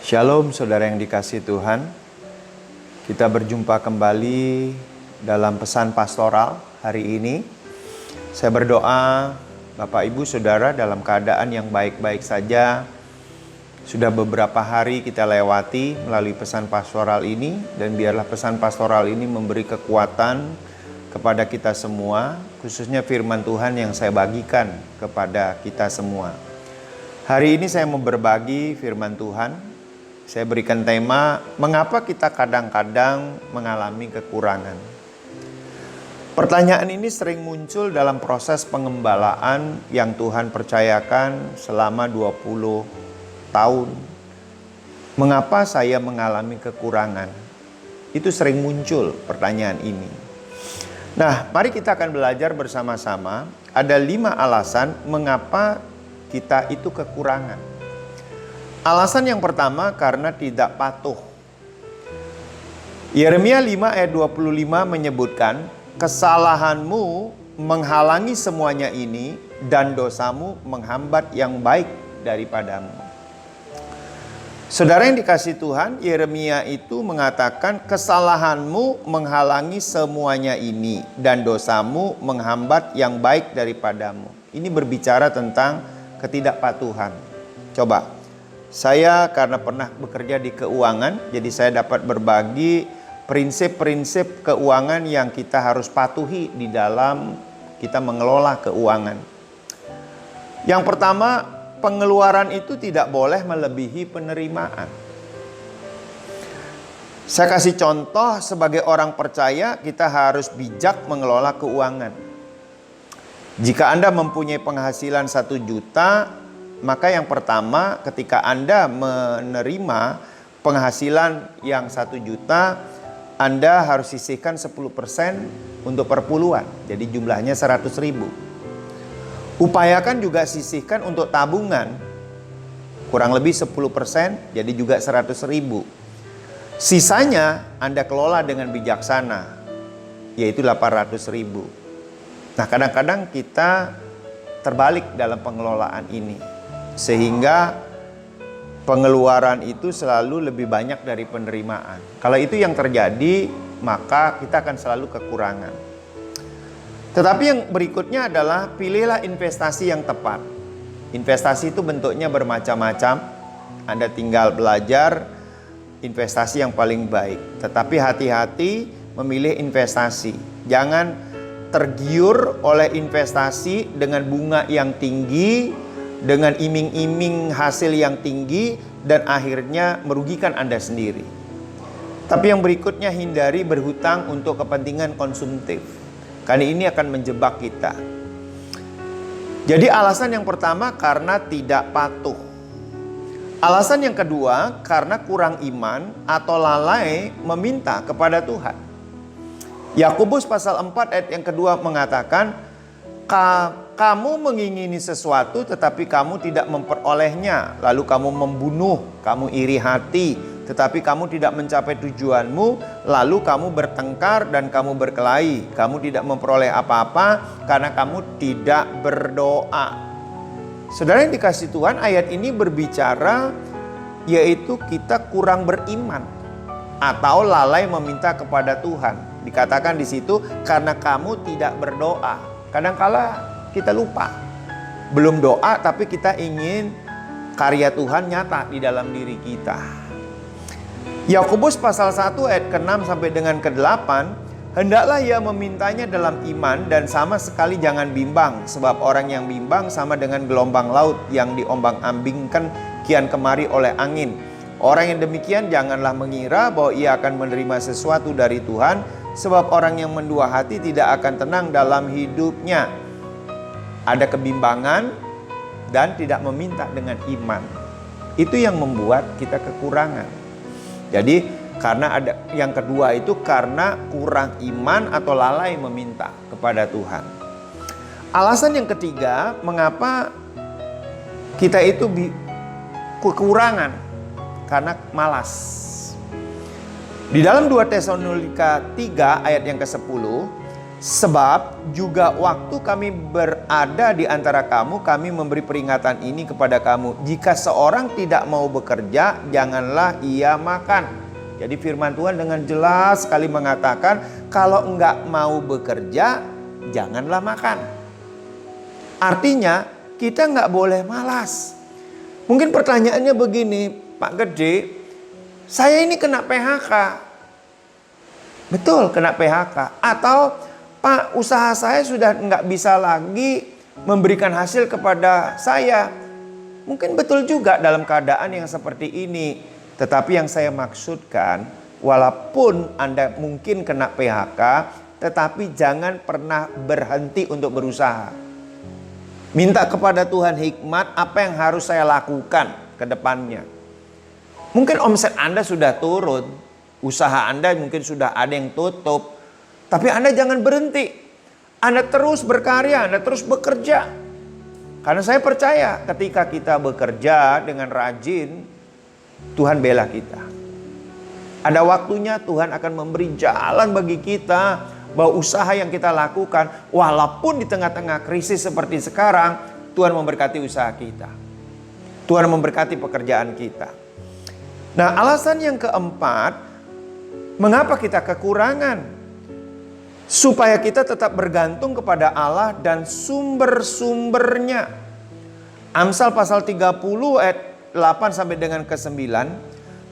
Shalom saudara yang dikasihi Tuhan. Kita berjumpa kembali dalam pesan pastoral hari ini. Saya berdoa Bapak Ibu Saudara dalam keadaan yang baik-baik saja. Sudah beberapa hari kita lewati melalui pesan pastoral ini, dan biarlah pesan pastoral ini memberi kekuatan kepada kita semua, khususnya firman Tuhan yang saya bagikan kepada kita semua. Hari ini saya mau berbagi firman Tuhan. Saya berikan tema, mengapa kita kadang-kadang mengalami kekurangan. Pertanyaan ini sering muncul dalam proses pengembalaan yang Tuhan percayakan selama 20 tahun. Mengapa saya mengalami kekurangan? Itu sering muncul pertanyaan ini. Nah, mari kita akan belajar bersama-sama. Ada 5 alasan mengapa kita itu kekurangan. Alasan yang pertama karena tidak patuh. Yeremia 5 ayat 25 menyebutkan, kesalahanmu menghalangi semuanya ini dan dosamu menghambat yang baik daripadamu. Saudara yang dikasihi Tuhan, Yeremia itu mengatakan kesalahanmu menghalangi semuanya ini dan dosamu menghambat yang baik daripadamu. Ini berbicara tentang ketidakpatuhan. Coba. Saya karena pernah bekerja di keuangan, jadi saya dapat berbagi prinsip-prinsip keuangan yang kita harus patuhi di dalam kita mengelola keuangan. Yang pertama, pengeluaran itu tidak boleh melebihi penerimaan. Saya kasih contoh, sebagai orang percaya kita harus bijak mengelola keuangan. Jika Anda mempunyai penghasilan 1 juta, maka yang pertama ketika Anda menerima penghasilan yang 1 juta, Anda harus sisihkan 10% untuk perpuluhan. Jadi jumlahnya 100.000. Upayakan juga sisihkan untuk tabungan. Kurang lebih 10%, jadi juga 100.000. Sisanya Anda kelola dengan bijaksana, yaitu 800.000. Nah, kadang-kadang kita terbalik dalam pengelolaan ini, sehingga pengeluaran itu selalu lebih banyak dari penerimaan. Kalau itu yang terjadi, maka kita akan selalu kekurangan. Tetapi yang berikutnya adalah pilihlah investasi yang tepat. Investasi itu bentuknya bermacam-macam. Anda tinggal belajar investasi yang paling baik. Tetapi hati-hati memilih investasi. Jangan tergiur oleh investasi dengan bunga yang tinggi, dengan iming-iming hasil yang tinggi, dan akhirnya merugikan Anda sendiri. Tapi yang berikutnya, hindari berhutang untuk kepentingan konsumtif, karena ini akan menjebak kita. Jadi alasan yang pertama karena tidak patuh. Alasan yang kedua karena kurang iman atau lalai meminta kepada Tuhan. Yakobus pasal 4 ayat yang kedua mengatakan, kamu mengingini sesuatu tetapi kamu tidak memperolehnya, lalu kamu membunuh, kamu iri hati tetapi kamu tidak mencapai tujuanmu, lalu kamu bertengkar dan kamu berkelahi, kamu tidak memperoleh apa-apa karena kamu tidak berdoa. Saudara yang dikasihi Tuhan, ayat ini berbicara yaitu kita kurang beriman atau lalai meminta kepada Tuhan. Dikatakan di situ karena kamu tidak berdoa. Kadangkala kita lupa, belum doa tapi kita ingin karya Tuhan nyata di dalam diri kita. Yakobus pasal 1 ayat ke-6 sampai dengan ke-8, hendaklah ia memintanya dalam iman dan sama sekali jangan bimbang, sebab orang yang bimbang sama dengan gelombang laut yang diombang-ambingkan kian kemari oleh angin. Orang yang demikian janganlah mengira bahwa ia akan menerima sesuatu dari Tuhan, sebab orang yang mendua hati tidak akan tenang dalam hidupnya. Ada kebimbangan dan tidak meminta dengan iman. Itu yang membuat kita kekurangan. Jadi karena ada yang kedua itu karena kurang iman atau lalai meminta kepada Tuhan. Alasan yang ketiga mengapa kita itu kekurangan, karena malas. Di dalam 2 Tesalonika 3 ayat yang ke-10, Sebab juga waktu kami berada di antara kamu, kami memberi peringatan ini kepada kamu. Jika seorang tidak mau bekerja, janganlah ia makan. Jadi firman Tuhan dengan jelas sekali mengatakan, kalau enggak mau bekerja, janganlah makan. Artinya, kita enggak boleh malas. Mungkin pertanyaannya begini, Pak Gede, saya ini kena PHK. Betul, kena PHK. Atau Pak, usaha saya sudah nggak bisa lagi memberikan hasil kepada saya. Mungkin betul juga dalam keadaan yang seperti ini. Tetapi yang saya maksudkan, walaupun Anda mungkin kena PHK, tetapi jangan pernah berhenti untuk berusaha. Minta kepada Tuhan hikmat, apa yang harus saya lakukan ke depannya. Mungkin omset Anda sudah turun, usaha Anda mungkin sudah ada yang tutup. Tapi Anda jangan berhenti. Anda terus berkarya, Anda terus bekerja. Karena saya percaya ketika kita bekerja dengan rajin, Tuhan bela kita. Ada waktunya Tuhan akan memberi jalan bagi kita, bahwa usaha yang kita lakukan, walaupun di tengah-tengah krisis seperti sekarang, Tuhan memberkati usaha kita. Tuhan memberkati pekerjaan kita. Nah, alasan yang keempat, mengapa kita kekurangan? Supaya kita tetap bergantung kepada Allah dan sumber-sumbernya. Amsal pasal 30 ayat 8 sampai dengan ke-9.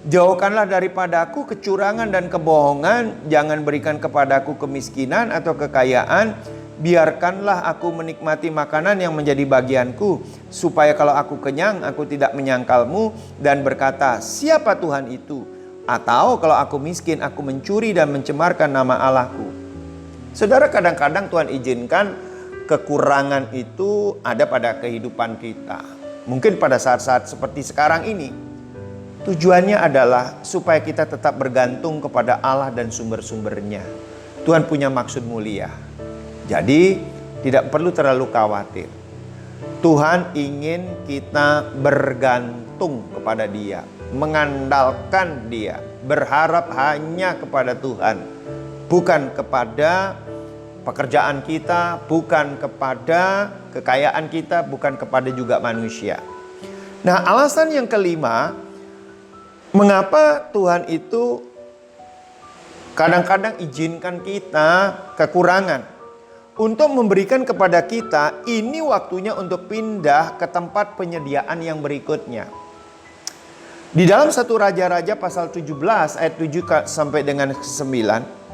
Jauhkanlah daripadaku kecurangan dan kebohongan. Jangan berikan kepadaku kemiskinan atau kekayaan. Biarkanlah aku menikmati makanan yang menjadi bagianku. Supaya kalau aku kenyang, aku tidak menyangkalmu dan berkata, siapa Tuhan itu? Atau kalau aku miskin, aku mencuri dan mencemarkan nama Allahku. Saudara, kadang-kadang Tuhan izinkan kekurangan itu ada pada kehidupan kita. Mungkin pada saat-saat seperti sekarang ini. Tujuannya adalah supaya kita tetap bergantung kepada Allah dan sumber-sumbernya. Tuhan punya maksud mulia. Jadi tidak perlu terlalu khawatir. Tuhan ingin kita bergantung kepada Dia. Mengandalkan Dia. Berharap hanya kepada Tuhan. Bukan kepada pekerjaan kita, bukan kepada kekayaan kita, bukan kepada juga manusia. Nah, alasan yang kelima, mengapa Tuhan itu kadang-kadang izinkan kita kekurangan. Untuk memberikan kepada kita, ini waktunya untuk pindah ke tempat penyediaan yang berikutnya. Di dalam 1 Raja-Raja pasal 17 ayat 7 sampai dengan 9.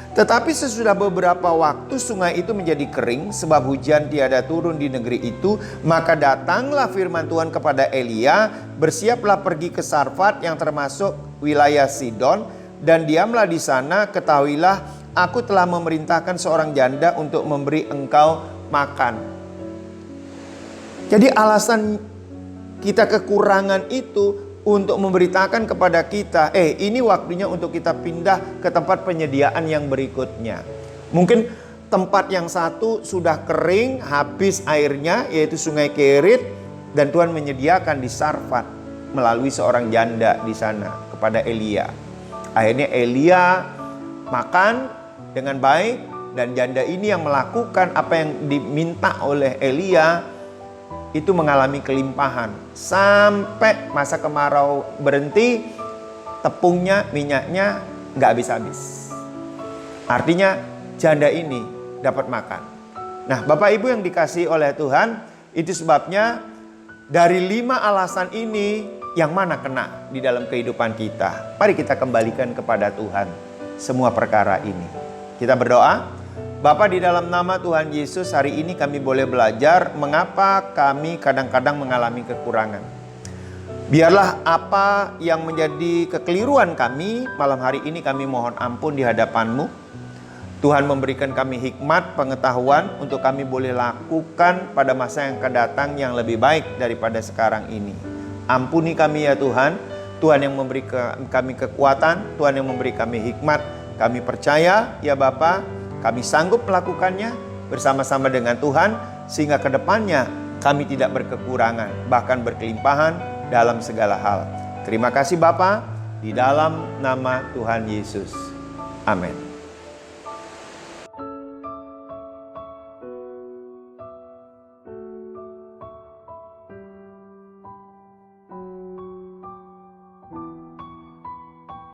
Tetapi sesudah beberapa waktu sungai itu menjadi kering sebab hujan tiada turun di negeri itu. Maka datanglah firman Tuhan kepada Elia, bersiaplah pergi ke Sarfat yang termasuk wilayah Sidon. Dan diamlah di sana, ketahuilah aku telah memerintahkan seorang janda untuk memberi engkau makan. Jadi alasan kita kekurangan itu untuk memberitakan kepada kita, ini waktunya untuk kita pindah ke tempat penyediaan yang berikutnya. Mungkin tempat yang satu sudah kering, habis airnya, yaitu sungai Kerit, dan Tuhan menyediakan di Sarfat melalui seorang janda di sana kepada Elia. Akhirnya Elia makan dengan baik, dan janda ini yang melakukan apa yang diminta oleh Elia, itu mengalami kelimpahan sampai masa kemarau berhenti, tepungnya, minyaknya nggak habis-habis. Artinya janda ini dapat makan. Nah, Bapak Ibu yang dikasihi oleh Tuhan, itu sebabnya dari 5 alasan ini yang mana kena di dalam kehidupan kita. Mari kita kembalikan kepada Tuhan semua perkara ini. Kita berdoa. Bapa, di dalam nama Tuhan Yesus, hari ini kami boleh belajar mengapa kami kadang-kadang mengalami kekurangan. Biarlah apa yang menjadi kekeliruan kami, malam hari ini kami mohon ampun di hadapan-Mu. Tuhan memberikan kami hikmat, pengetahuan untuk kami boleh lakukan pada masa yang akan datang yang lebih baik daripada sekarang ini. Ampuni kami ya Tuhan, Tuhan yang memberi kami kekuatan, Tuhan yang memberi kami hikmat. Kami percaya ya Bapa, kami sanggup melakukannya bersama-sama dengan Tuhan, sehingga ke depannya kami tidak berkekurangan, bahkan berkelimpahan dalam segala hal. Terima kasih Bapa, di dalam nama Tuhan Yesus. Amin.